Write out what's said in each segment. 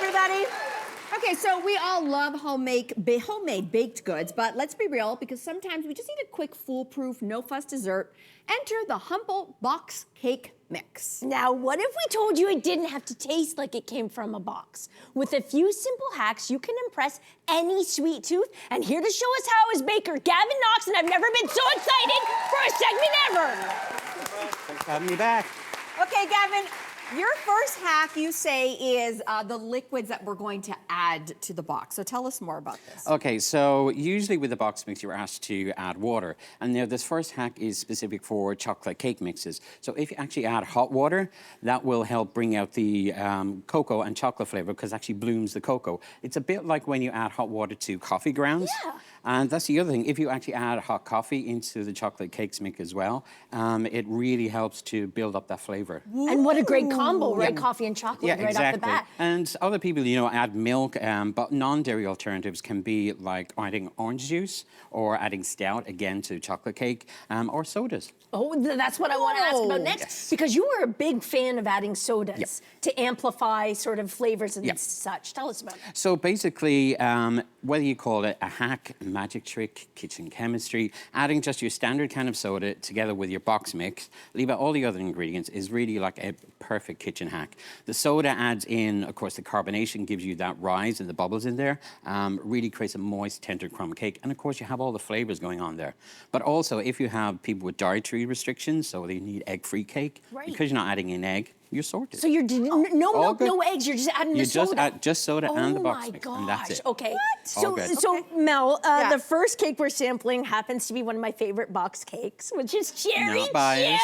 everybody. Okay, so we all love homemade baked goods, but let's be real, because sometimes we just need a quick, foolproof, no-fuss dessert. Enter the Humble Box Cake Mix. Now, what if we told you it didn't have to taste like it came from a box? With a few simple hacks, you can impress any sweet tooth. And here to show us how is baker Gavan Knox, and I've never been so excited for a segment ever. Thanks for having me back. Okay, Gavin, your first hack, you say, is the liquids that we're going to add to the box. So tell us more about this. Okay, so usually with the box mix, you're asked to add water. And now this first hack is specific for chocolate cake mixes. So if you actually add hot water, that will help bring out the cocoa and chocolate flavor, because it actually blooms the cocoa. It's a bit like when you add hot water to coffee grounds. Yeah. And that's the other thing. If you actually add hot coffee into the chocolate cakes mix as well, it really helps to build up that flavor. And what a great combo, right? Coffee and chocolate right off the bat. And other people, you know, add milk, but non-dairy alternatives can be like adding orange juice or adding stout, again, to chocolate cake, or sodas. Oh, that's what I want to ask about next. Yes. Because you were a big fan of adding sodas to amplify sort of flavors and such. Tell us about that. So basically, whether you call it a hack, magic trick, kitchen chemistry, adding just your standard can of soda together with your box mix, leave out all the other ingredients, is really like a perfect kitchen hack. The soda adds in, of course, the carbonation gives you that rise and the bubbles in there, really creates a moist, tender crumb cake. And of course, you have all the flavors going on there. But also, if you have people with dietary restrictions, so they need egg-free cake, because you're not adding an egg, you're sorted. So you're no milk, no eggs. You're just adding the soda. You just add just soda and the box mix, and that's it. Okay. All good. So Mel, the first cake we're sampling happens to be one of my favorite box cakes, which is cherry chip. I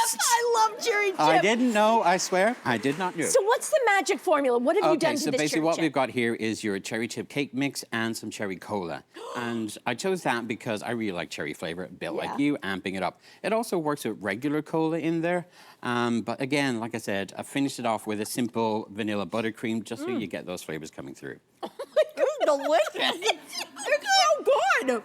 love cherry chip. I didn't know. I swear, I did not know. So what's the magic formula? What have you done to this cherry chip? Okay, so basically what we've got here is your cherry chip cake mix and some cherry cola. And I chose that because I really like cherry flavor, a bit like you, amping it up. It also works with regular cola in there. But again, like I said, I finished it off with a simple vanilla buttercream, just so you get those flavors coming through. Oh my God, delicious. It's so good.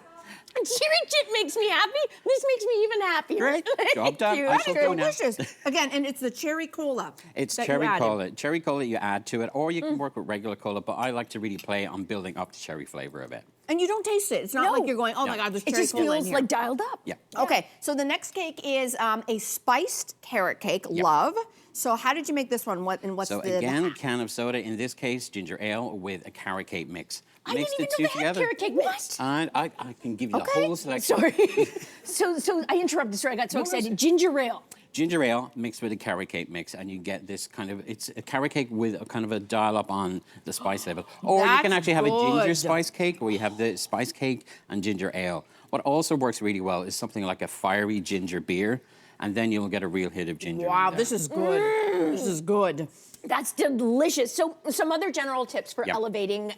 Cherry chip makes me happy. This makes me even happier. Great. Job done. I shall go now. Delicious. Again, and it's the cherry cola. It's cherry cola. Cherry cola you add to it, or you can work with regular cola, but I like to really play on building up the cherry flavor of it. And you don't taste it. It's not like you're going, oh my God, there's cherry cola in here. It just feels like dialed up. Yeah. Okay, so the next cake is a spiced carrot cake, love. So how did you make this one? What's so again, a can of soda, in this case, ginger ale with a carrot cake mix. I didn't even know they had carrot cake mix. I can give you the whole selection. Sorry. so I interrupted. Sorry, I got so excited. Ginger ale. Ginger ale mixed with a carrot cake mix, and you get this kind of, it's a carrot cake with a kind of a dial up on the spice level. Or you can actually have a ginger spice cake, where you have the spice cake and ginger ale. What also works really well is something like a fiery ginger beer, and then you'll get a real hit of ginger. Wow, this is good. This is good. That's delicious. So some other general tips for elevating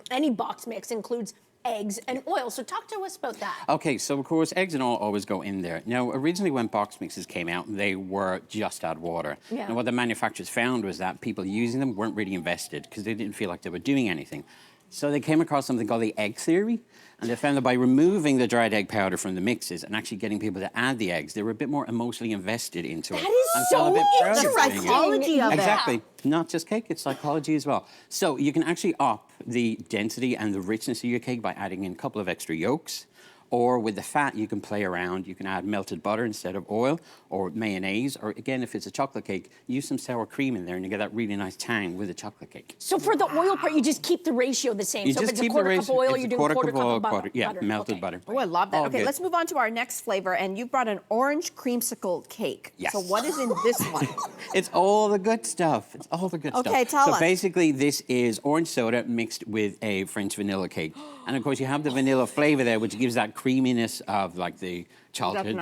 any box mix includes eggs and oil. So talk to us about that. Okay, so of course, eggs and oil always go in there. Now, originally when box mixes came out, they were just add water. And what the manufacturers found was that people using them weren't really invested, because they didn't feel like they were doing anything. So they came across something called the egg theory, and they found that by removing the dried egg powder from the mixes and actually getting people to add the eggs, they were a bit more emotionally invested into it. That is so interesting. The psychology of it. Exactly. Not just cake, it's psychology as well. So you can actually up the density and the richness of your cake by adding in a couple of extra yolks. Or with the fat, you can play around. You can add melted butter instead of oil, or mayonnaise, or again, if it's a chocolate cake, use some sour cream in there and you get that really nice tang with a chocolate cake. So for the oil part, you just keep the ratio the same. You so just if it's keep a quarter the cup of oil, ratio, you're doing quarter cup of butter. Yeah, melted butter. Oh, I love that. All Okay, good. let's move on to our next flavor, and you brought an orange creamsicle cake. Yes. So what is in this one? It's all the good stuff. It's all the good stuff. Okay, tell us. So basically, this is orange soda mixed with a French vanilla cake. And of course, you have the vanilla flavor there, which gives that creaminess of like the childhood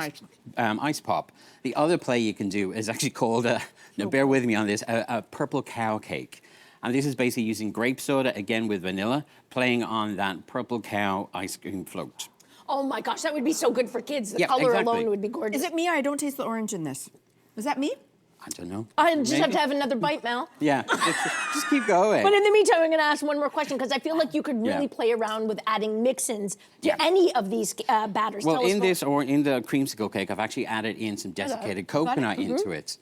ice pop. The other play you can do is actually called, now bear with me on this, a purple cow cake. And this is basically using grape soda, again with vanilla, playing on that purple cow ice cream float. Oh my gosh, that would be so good for kids. The color alone would be gorgeous. Is it me, or I don't taste the orange in this? Is that me? I don't know. I just have to have another bite, Mel. Yeah, just keep going. But in the meantime, I'm going to ask one more question, because I feel like you could really play around with adding mix-ins to any of these batters. Well, in the creamsicle cake, I've actually added in some desiccated coconut into it.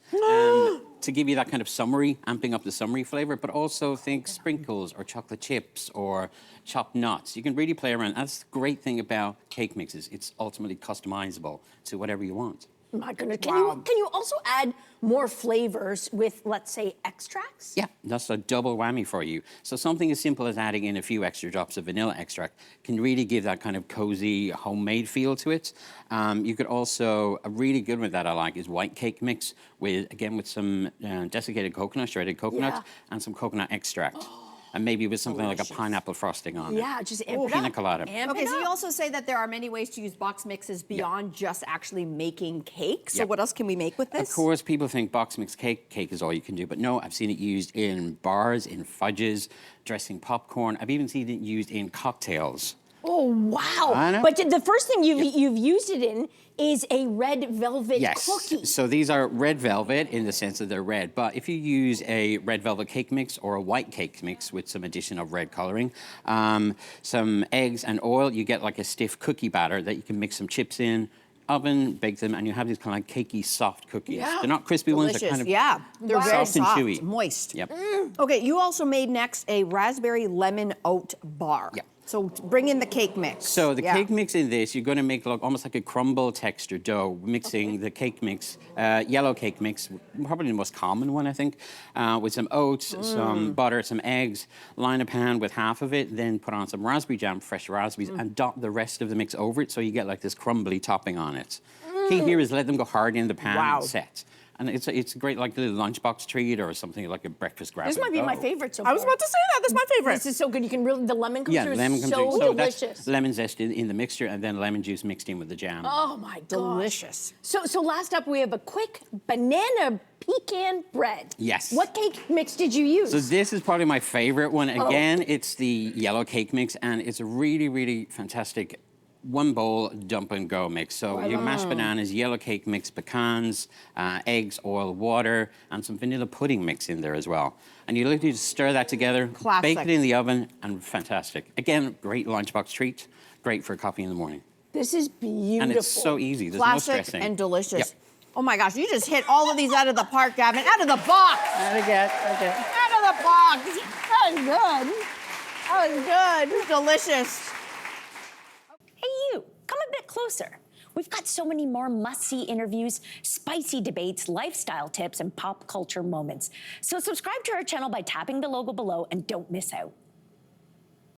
to give you that kind of summery, amping up the summery flavor, but also think sprinkles or chocolate chips or chopped nuts. You can really play around. That's the great thing about cake mixes. It's ultimately customizable to whatever you want. My goodness. Can you also add more flavors with, let's say, extracts? Yeah, that's a double whammy for you. So something as simple as adding in a few extra drops of vanilla extract can really give that kind of cozy homemade feel to it. You could also, a really good one that I like is white cake mix with some desiccated coconut, shredded coconut, and some coconut extract. And maybe with something like a pineapple frosting on it. Yeah, just amp it up. Pina colada. Okay, so you also say that there are many ways to use box mixes beyond just actually making cake. So what else can we make with this? Of course, people think box mix cake is all you can do, but no, I've seen it used in bars, in fudges, dressing popcorn. I've even seen it used in cocktails. Oh, wow. I know. But the first thing you've used it in is a red velvet cookie. So these are red velvet in the sense that they're red. But if you use a red velvet cake mix or a white cake mix with some addition of red coloring, some eggs and oil, you get like a stiff cookie batter that you can mix some chips in, oven, bake them, and you have these kind of like cakey, soft cookies. Yeah. They're not crispy ones. They're kind of they're very soft and chewy. Moist. Yep. Okay, you also made next a raspberry lemon oat bar. Yeah. So bring in the cake mix. So the cake mix in this, you're going to make almost like a crumble texture dough, mixing the cake mix, yellow cake mix, probably the most common one, I think, with some oats, some butter, some eggs. Line a pan with half of it, then put on some raspberry jam, fresh raspberries, and dot the rest of the mix over it so you get like this crumbly topping on it. Key here is let them go hard in the pan and set. And it's a great like little lunchbox treat or something like a breakfast grab. This might be my favorite so far. I was about to say that. This is my favorite. This is so good. You can really, the lemon comes through. Lemon comes so through. So delicious. that's lemon zest in the mixture and then lemon juice mixed in with the jam. Oh my god. Delicious. So last up we have a quick banana pecan bread. Yes. What cake mix did you use? So this is probably my favorite one. Again, it's the yellow cake mix and it's a really, really fantastic one bowl dump and go mix. So your mashed bananas, yellow cake mix, pecans, eggs, oil, water, and some vanilla pudding mix in there as well. And you literally just stir that together, bake it in the oven, and fantastic. Again, great lunchbox treat, great for coffee in the morning. This is beautiful. And it's so easy. There's no Classic stressing. and delicious. Yep. Oh my gosh, you just hit all of these out of the park, Gavin. Out of the box. And again, Out of the box. That was good. That was good. Delicious. Hey you, come a bit closer. We've got so many more must-see interviews, spicy debates, lifestyle tips, and pop culture moments. So subscribe to our channel by tapping the logo below and don't miss out.